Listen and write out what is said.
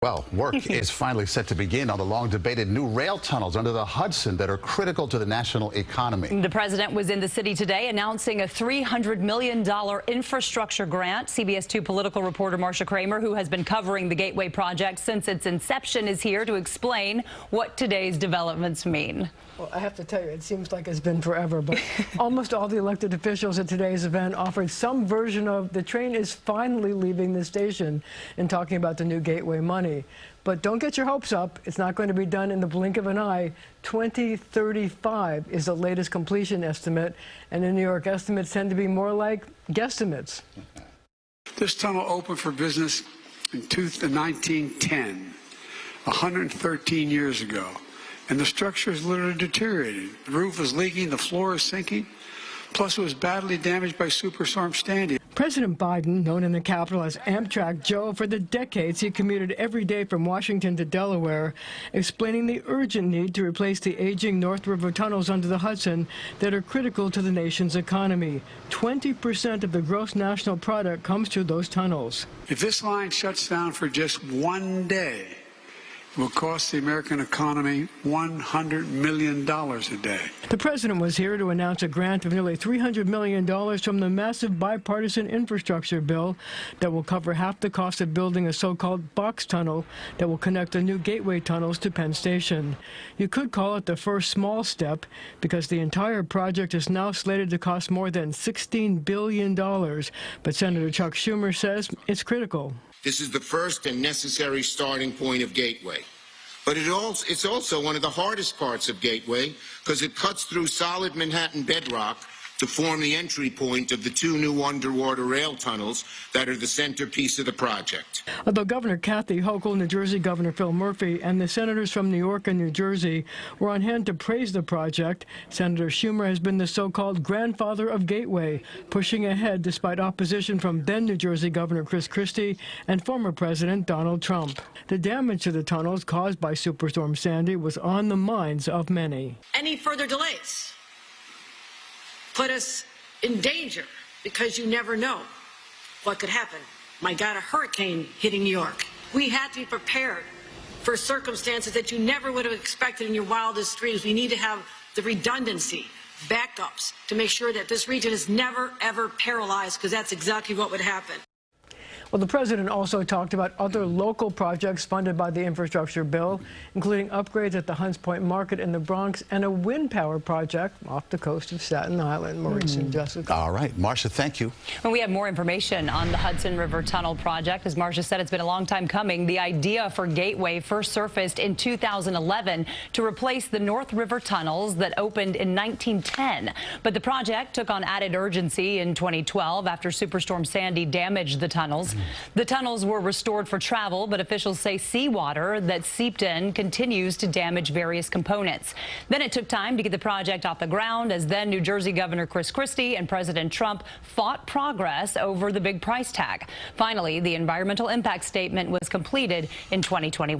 Well, work is finally set to begin on the long-debated new rail tunnels under the Hudson that are critical to the national economy. The president was in the city today announcing a $300 million infrastructure grant. CBS 2 political reporter Marcia Kramer, who has been covering the Gateway project since its inception, is here to explain what today's developments mean. Well, I have to tell you, it seems like it's been forever, but almost all the elected officials at today's event offered some version of the train is finally leaving the station and talking about the new Gateway money. But don't get your hopes up. It's not going to be done in the blink of an eye. 2035 is the latest completion estimate, and in New York, estimates tend to be more like guesstimates. This tunnel opened for business in 1910, 113 years ago. And the structure is literally deteriorated. The roof is leaking, the floor is sinking, plus it was badly damaged by Superstorm Sandy. President Biden, known in the Capitol as Amtrak Joe, for the decades he commuted every day from Washington to Delaware, explaining the urgent need to replace the aging North River tunnels under the Hudson that are critical to the nation's economy. 20% of the gross national product comes through those tunnels. If this line shuts down for just one day, it will cost the American economy $100 million a day. The president was here to announce a grant of nearly $300 million from the massive bipartisan infrastructure bill that will cover half the cost of building a so-called box tunnel that will connect the new Gateway tunnels to Penn Station. You could call it the first small step because the entire project is now slated to cost more than $16 billion. But Senator Chuck Schumer says it's critical. This is the first and necessary starting point of Gateway. But it's also one of the hardest parts of Gateway because it cuts through solid Manhattan bedrock to form the entry point of the two new underwater rail tunnels that are the centerpiece of the project. Although Governor Kathy Hochul, New Jersey Governor Phil Murphy, and the senators from New York and New Jersey were on hand to praise the project, Senator Schumer has been the so-called grandfather of Gateway, pushing ahead despite opposition from then New Jersey Governor Chris Christie and former President Donald Trump. The damage to the tunnels caused by Superstorm Sandy was on the minds of many. Any further delays put us in danger because you never know what could happen. My God, a hurricane hitting New York. We had to be prepared for circumstances that you never would have expected in your wildest dreams. We need to have the redundancy, backups, to make sure that this region is never, ever paralyzed, because that's exactly what would happen. Well, the president also talked about other local projects funded by the infrastructure bill, including upgrades at the Hunts Point Market in the Bronx and a wind power project off the coast of Staten Island. Maurice and Jessica. All right, Marcia, thank you. And we have more information on the Hudson River Tunnel project. As Marcia said, it's been a long time coming. The idea for Gateway first surfaced in 2011 to replace the North River tunnels that opened in 1910. But the project took on added urgency in 2012 after Superstorm Sandy damaged the tunnels. The tunnels were restored for travel, but officials say seawater that seeped in continues to damage various components. Then it took time to get the project off the ground as then New Jersey Governor Chris Christie and President Trump fought progress over the big price tag. Finally, the environmental impact statement was completed in 2021.